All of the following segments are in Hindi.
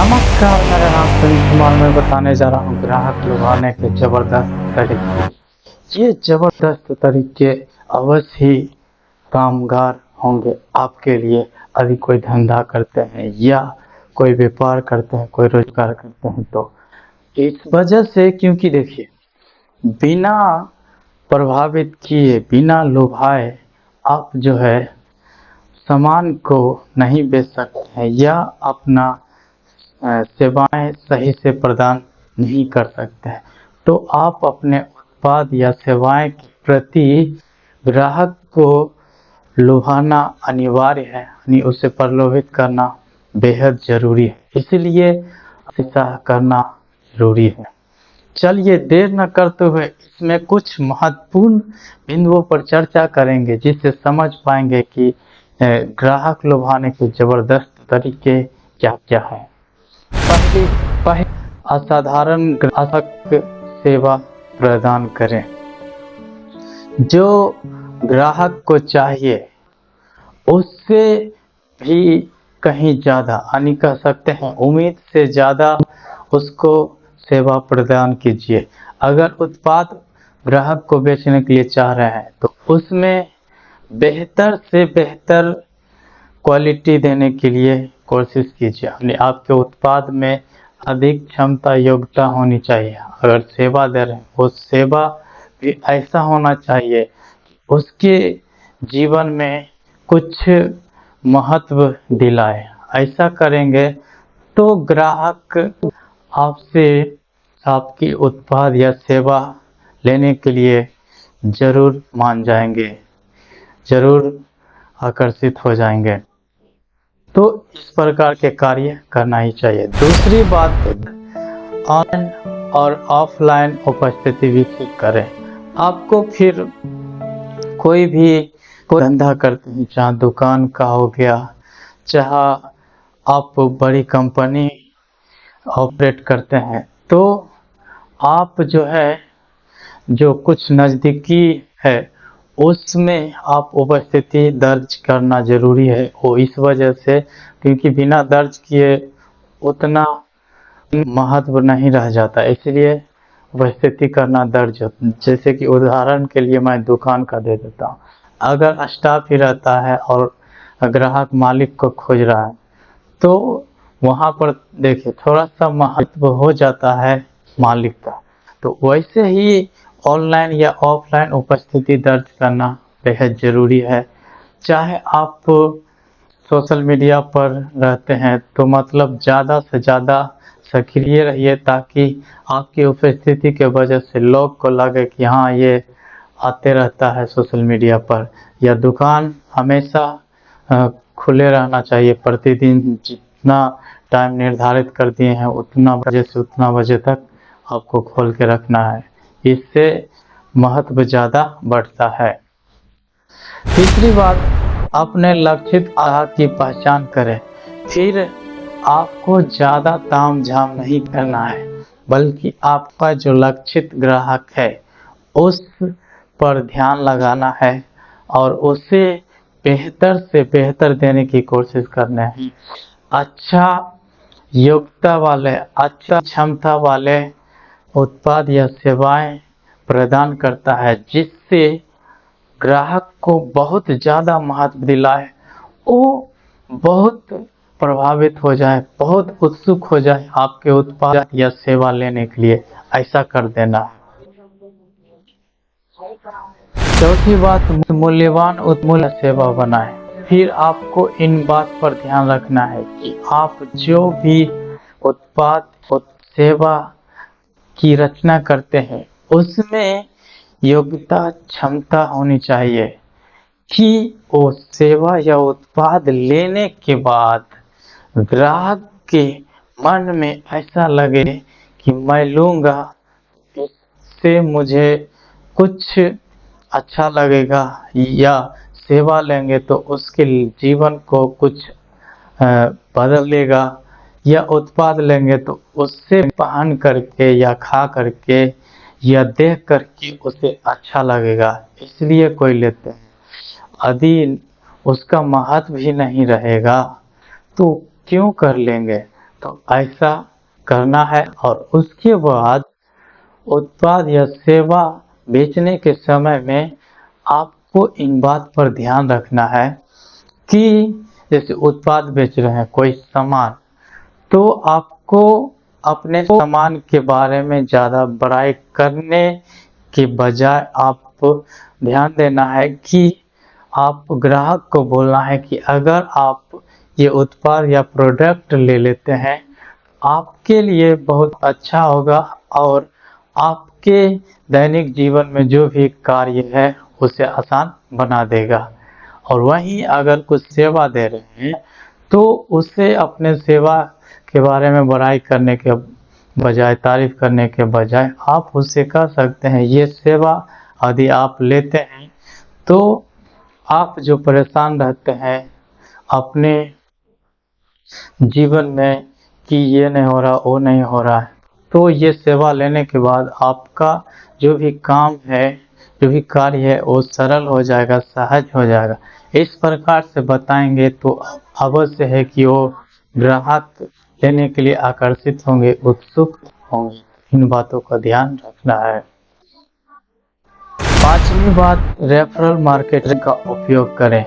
नमस्कार, मेरा नाम सुनील कुमार। मैं बताने जा रहा हूँ ग्राहक लुभाने के जबरदस्त तरीके। ये जबरदस्त तरीके अवश्य ही कामगार होंगे आपके लिए। यदि कोई धंधा करते हैं या कोई व्यापार करते हैं, कोई रोजगार करते हैं, तो इस वजह से, क्योंकि देखिए, बिना प्रभावित किए, बिना लुभाए आप जो है सामान को नहीं बेच सकते हैं या अपना सेवाएं सही से प्रदान नहीं कर सकते हैं। तो आप अपने उत्पाद या सेवाएं के प्रति ग्राहक को लुभाना अनिवार्य है, यानी उसे प्रलोभित करना बेहद जरूरी है। इसलिए ऐसा करना जरूरी है। चलिए देर न करते हुए इसमें कुछ महत्वपूर्ण बिंदुओं पर चर्चा करेंगे, जिससे समझ पाएंगे कि ग्राहक लुभाने के जबरदस्त तरीके क्या क्या है। पहले असाधारण ग्राहक सेवा प्रदान करें। जो ग्राहक को चाहिए उससे भी कहीं ज़्यादा, यानी कह सकते हैं उम्मीद से ज़्यादा उसको सेवा प्रदान कीजिए। अगर उत्पाद ग्राहक को बेचने के लिए चाह रहे हैं तो उसमें बेहतर से बेहतर क्वालिटी देने के लिए कोशिश कीजिए। यानी आपके उत्पाद में अधिक क्षमता, योग्यता होनी चाहिए। अगर सेवा दे रहे हैं, वो सेवा भी ऐसा होना चाहिए उसके जीवन में कुछ महत्व दिलाए। ऐसा करेंगे तो ग्राहक आपसे आपकी उत्पाद या सेवा लेने के लिए जरूर मान जाएंगे, जरूर आकर्षित हो जाएंगे। तो इस प्रकार के कार्य करना ही चाहिए। दूसरी बात, ऑनलाइन और ऑफलाइन उपस्थिति विकसित करें। आपको फिर कोई धंधा करते हैं, चाहे दुकान का हो गया, चाहे आप बड़ी कंपनी ऑपरेट करते हैं, तो आप जो है जो कुछ नज़दीकी है उसमें आप उपस्थिति दर्ज करना जरूरी है। वो इस वजह से क्योंकि बिना दर्ज किए उतना महत्व नहीं रह जाता, इसलिए उपस्थिति करना दर्ज। जैसे कि उदाहरण के लिए मैं दुकान का दे देता हूँ। अगर स्टाफ ही रहता है और ग्राहक मालिक को खोज रहा है, तो वहाँ पर देखिए थोड़ा सा महत्व हो जाता है मालिक का। तो वैसे ही ऑनलाइन या ऑफलाइन उपस्थिति दर्ज करना बेहद ज़रूरी है। चाहे आप सोशल मीडिया पर रहते हैं तो मतलब ज़्यादा से ज़्यादा सक्रिय रहिए, ताकि आपकी उपस्थिति के वजह से लोग को लगे कि हाँ, ये आते रहता है सोशल मीडिया पर। या दुकान हमेशा खुले रहना चाहिए। प्रतिदिन जितना टाइम निर्धारित कर दिए हैं उतना बजे से उतना बजे तक आपको खोल के रखना है। इससे महत्व ज़्यादा बढ़ता है। तीसरी बात, अपने लक्षित ग्राहक की पहचान करें। फिर आपको ज़्यादा ताम झाम नहीं करना है, बल्कि आपका जो लक्षित ग्राहक है उस पर ध्यान लगाना है और उसे बेहतर से बेहतर देने की कोशिश करना है। अच्छा योग्यता वाले, अच्छा क्षमता वाले उत्पाद या सेवाएं प्रदान करता है, जिससे ग्राहक को बहुत ज़्यादा महत्व दिलाए, वो बहुत प्रभावित हो जाए, बहुत उत्सुक हो जाए आपके उत्पाद या सेवा लेने के लिए। ऐसा कर देना है। चौथी बात, मूल्यवान उत्मूल्य सेवा बनाएं। फिर आपको इन बात पर ध्यान रखना है कि आप जो भी उत्पाद और सेवा की रचना करते हैं उसमें योग्यता, क्षमता होनी चाहिए कि वो सेवा या उत्पाद लेने के बाद ग्राहक के मन में ऐसा लगे कि मैं लूँगा, इससे मुझे कुछ अच्छा लगेगा, या सेवा लेंगे तो उसके जीवन को कुछ बदलेगा, या उत्पाद लेंगे तो उससे पहन करके या खा करके या देख करके उसे अच्छा लगेगा, इसलिए कोई लेते हैं। यदि उसका महत्व भी नहीं रहेगा तो क्यों कर लेंगे। तो ऐसा करना है। और उसके बाद उत्पाद या सेवा बेचने के समय में आपको इन बात पर ध्यान रखना है कि जैसे उत्पाद बेच रहे हैं कोई सामान, तो आपको अपने सामान के बारे में ज़्यादा बड़ाई करने के बजाय आप ध्यान देना है कि आप ग्राहक को बोलना है कि अगर आप ये उत्पाद या प्रोडक्ट ले लेते हैं आपके लिए बहुत अच्छा होगा और आपके दैनिक जीवन में जो भी कार्य है उसे आसान बना देगा। और वहीं अगर कुछ सेवा दे रहे हैं तो उसे अपने सेवा के बारे में बड़ाई करने के बजाय, तारीफ करने के बजाय आप उससे कह सकते हैं ये सेवा यदि आप लेते हैं तो आप जो परेशान रहते हैं अपने जीवन में कि ये नहीं हो रहा वो नहीं हो रहा है, तो ये सेवा लेने के बाद आपका जो भी काम है, जो भी कार्य है वो सरल हो जाएगा, सहज हो जाएगा। इस प्रकार से बताएंगे तो अवश्य है कि वो ग्राहक लेने के लिए आकर्षित होंगे, उत्सुक होंगे। इन बातों का ध्यान रखना है। पांचवी बात, रेफरल मार्केटिंग का उपयोग करें।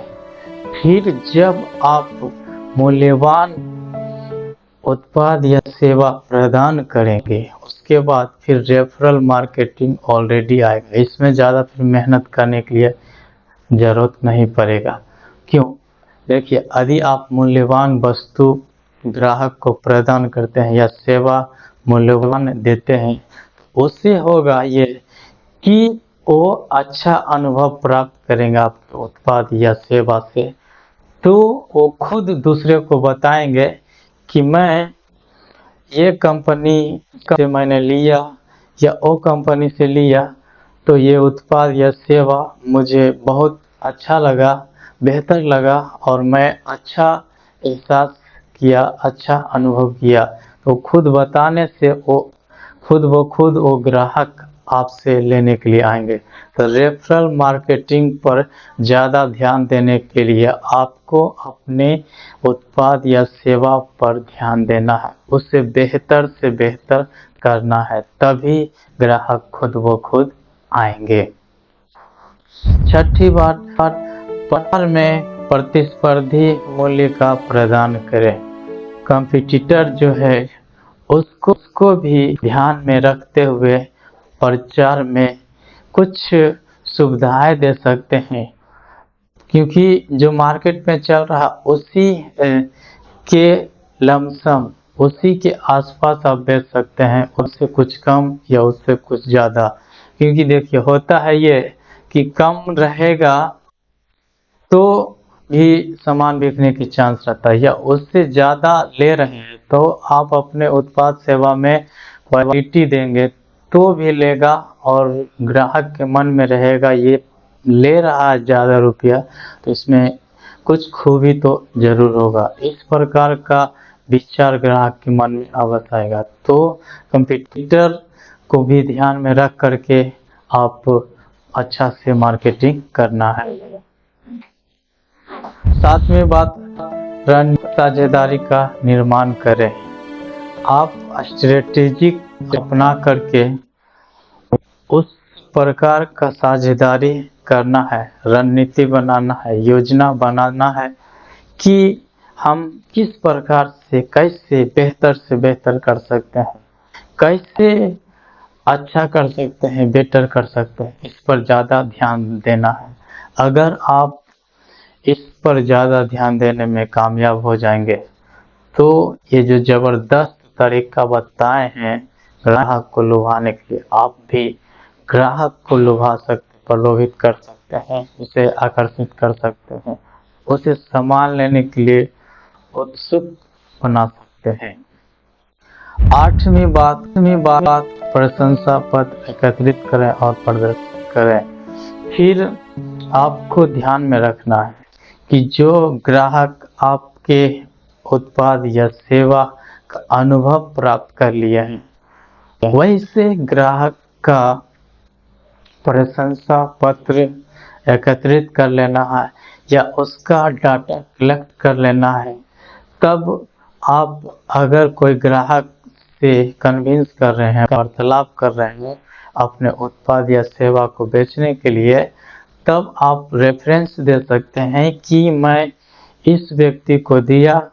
फिर जब आप मूल्यवान उत्पाद या सेवा प्रदान करेंगे उसके बाद फिर रेफरल मार्केटिंग ऑलरेडी आएगा। इसमें ज़्यादा फिर मेहनत करने के लिए ज़रूरत नहीं पड़ेगा। क्यों? देखिए, यदि आप मूल्यवान वस्तु ग्राहक को प्रदान करते हैं या सेवा मूल्यवान देते हैं, उससे होगा ये कि वो अच्छा अनुभव प्राप्त करेंगे आपके उत्पाद या सेवा से। तो वो खुद दूसरे को बताएंगे कि मैं ये कंपनी से मैंने लिया या वो कंपनी से लिया तो ये उत्पाद या सेवा मुझे बहुत अच्छा लगा, बेहतर लगा और मैं अच्छा एहसास किया, अच्छा अनुभव किया। तो खुद बताने से वो खुद वो ग्राहक आपसे लेने के लिए आएंगे। तो रेफरल मार्केटिंग पर ज़्यादा ध्यान देने के लिए आपको अपने उत्पाद या सेवा पर ध्यान देना है, उससे बेहतर से बेहतर करना है, तभी ग्राहक खुद आएंगे। छठी बात, बाजार में प्रतिस्पर्धी मूल्य का प्रदान करें। कंपटीटर जो है उसको भी ध्यान में रखते हुए प्रचार में कुछ सुविधाएं दे सकते हैं, क्योंकि जो मार्केट में चल रहा उसी के लमसम उसी के आसपास आप बेच सकते हैं, उससे कुछ कम या उससे कुछ ज़्यादा। क्योंकि देखिए होता है ये कि कम रहेगा तो भी सामान बिकने की चांस रहता है, या उससे ज़्यादा ले रहे हैं तो आप अपने उत्पाद सेवा में क्वालिटी देंगे तो भी लेगा और ग्राहक के मन में रहेगा ये ले रहा है ज़्यादा रुपया तो इसमें कुछ खूबी तो ज़रूर होगा। इस प्रकार का विचार ग्राहक के मन में अवश्य आएगा। तो कंपटीटर को भी ध्यान में रख करके आप अच्छा से मार्केटिंग करना है। सातवीं बात, रणनीतिक साझेदारी का निर्माण करें। आप स्ट्रेटेजिक अपना करके उस प्रकार का साझेदारी करना है, रणनीति बनाना है, योजना बनाना है कि हम किस प्रकार से कैसे बेहतर से बेहतर कर सकते हैं, कैसे अच्छा कर सकते हैं, बेटर कर सकते हैं, इस पर ज़्यादा ध्यान देना है। अगर आप इस पर ज़्यादा ध्यान देने में कामयाब हो जाएंगे तो ये जो ज़बरदस्त तरीका बताए हैं ग्राहक को लुभाने के लिए, आप भी ग्राहक को लुभा सकते, प्रलोभित कर सकते हैं, उसे आकर्षित कर सकते हैं, उसे सामान लेने के लिए उत्सुक बना सकते हैं। आठवीं बात, प्रशंसा पत्र एकत्रित करें और प्रदर्शित करें। फिर आपको ध्यान में रखना है कि जो ग्राहक आपके उत्पाद या सेवा का अनुभव प्राप्त कर लिए हैं वैसे ग्राहक का प्रशंसा पत्र एकत्रित कर लेना है या उसका डाटा कलेक्ट कर लेना है। तब आप अगर कोई ग्राहक से कन्विंस कर रहे हैं, वार्तालाप कर रहे हैं अपने उत्पाद या सेवा को बेचने के लिए, तब आप रेफरेंस दे सकते हैं कि मैं इस व्यक्ति को दिया,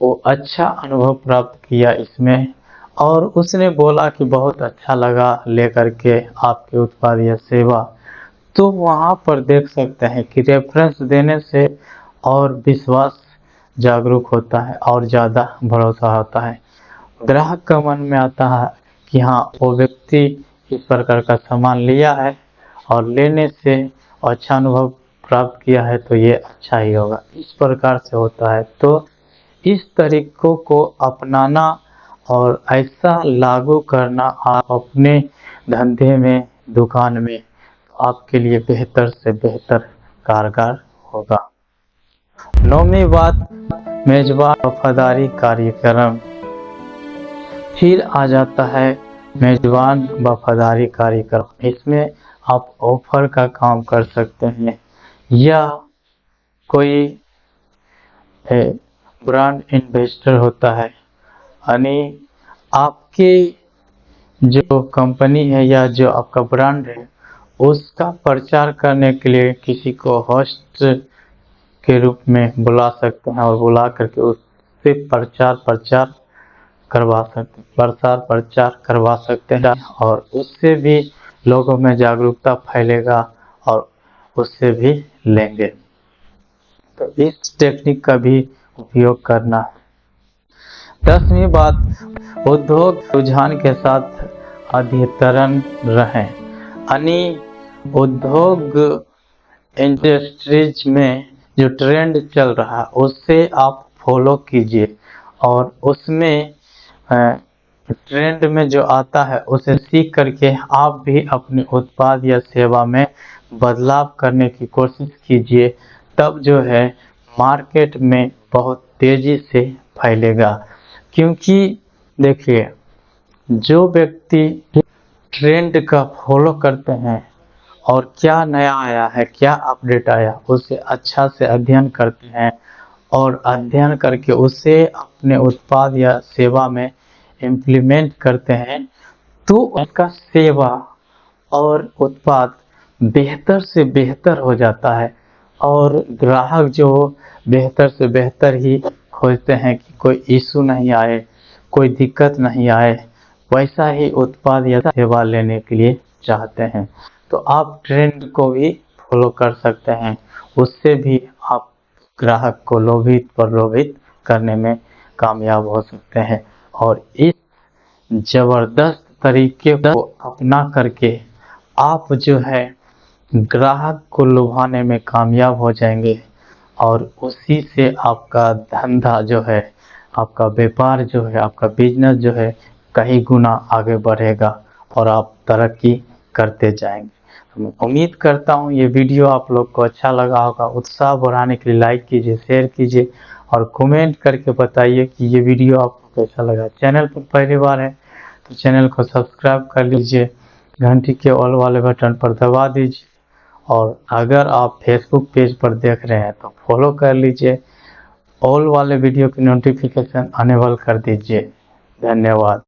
वो अच्छा अनुभव प्राप्त किया इसमें, और उसने बोला कि बहुत अच्छा लगा लेकर के आपके उत्पाद या सेवा। तो वहाँ पर देख सकते हैं कि रेफरेंस देने से और विश्वास जागरूक होता है और ज़्यादा भरोसा होता है। ग्राहक का मन में आता है कि हाँ, वो व्यक्ति इस प्रकार का सामान लिया है और लेने से अच्छा अनुभव प्राप्त किया है, तो ये अच्छा ही होगा, इस प्रकार से होता है। तो इस तरीकों को अपनाना और ऐसा लागू करना आप अपने धंधे में, दुकान में, आपके लिए बेहतर से बेहतर कारगर होगा। 9वीं बात, मेजबान वफादारी कार्यक्रम। फिर आ जाता है मेजबान वफादारी कार्यक्रम। इसमें आप ऑफर का काम कर सकते हैं, या कोई ब्रांड इन्वेस्टर होता है, यानी आपके जो कंपनी है या जो आपका ब्रांड है उसका प्रचार करने के लिए किसी को होस्ट के रूप में बुला सकते हैं और बुला करके उससे प्रचार करवा सकते हैं, और उससे भी लोगों में जागरूकता फैलेगा और उससे भी लेंगे। तो इस टेक्निक का भी उपयोग करना। 10वीं बात, उद्योग रुझान के साथ अद्यतन रहें, यानी उद्योग इंडस्ट्रीज में जो ट्रेंड चल रहा है उससे आप फॉलो कीजिए, और उसमें ट्रेंड में जो आता है उसे सीख करके आप भी अपने उत्पाद या सेवा में बदलाव करने की कोशिश कीजिए। तब जो है मार्केट में बहुत तेज़ी से फैलेगा। क्योंकि देखिए, जो व्यक्ति ट्रेंड का फॉलो करते हैं और क्या नया आया है, क्या अपडेट आया, उसे अच्छा से अध्ययन करते हैं और अध्ययन करके उसे अपने उत्पाद या सेवा में इम्प्लीमेंट करते हैं, तो उसका सेवा और उत्पाद बेहतर से बेहतर हो जाता है, और ग्राहक जो बेहतर से बेहतर ही खोजते हैं कि कोई इशू नहीं आए, कोई दिक्कत नहीं आए, वैसा ही उत्पाद या सेवा लेने के लिए चाहते हैं। तो आप ट्रेंड को भी फॉलो कर सकते हैं, उससे भी आप ग्राहक को लोभित प्रलोभित करने में कामयाब हो सकते हैं, और इस ज़बरदस्त तरीके को अपना करके आप जो है ग्राहक को लुभाने में कामयाब हो जाएंगे, और उसी से आपका धंधा जो है, आपका व्यापार जो है, आपका बिजनेस जो है कई गुना आगे बढ़ेगा और आप तरक्की करते जाएंगे। मैं उम्मीद करता हूँ ये वीडियो आप लोग को अच्छा लगा होगा। उत्साह बढ़ाने के लिए लाइक कीजिए, शेयर कीजिए और कमेंट करके बताइए कि ये वीडियो आपको कैसा लगा। चैनल पर पहली बार है तो चैनल को सब्सक्राइब कर लीजिए, घंटी के ऑल वाले बटन पर दबा दीजिए, और अगर आप फेसबुक पेज पर देख रहे हैं तो फॉलो कर लीजिए, ऑल वाले वीडियो की नोटिफिकेशन अनेबल कर दीजिए। धन्यवाद।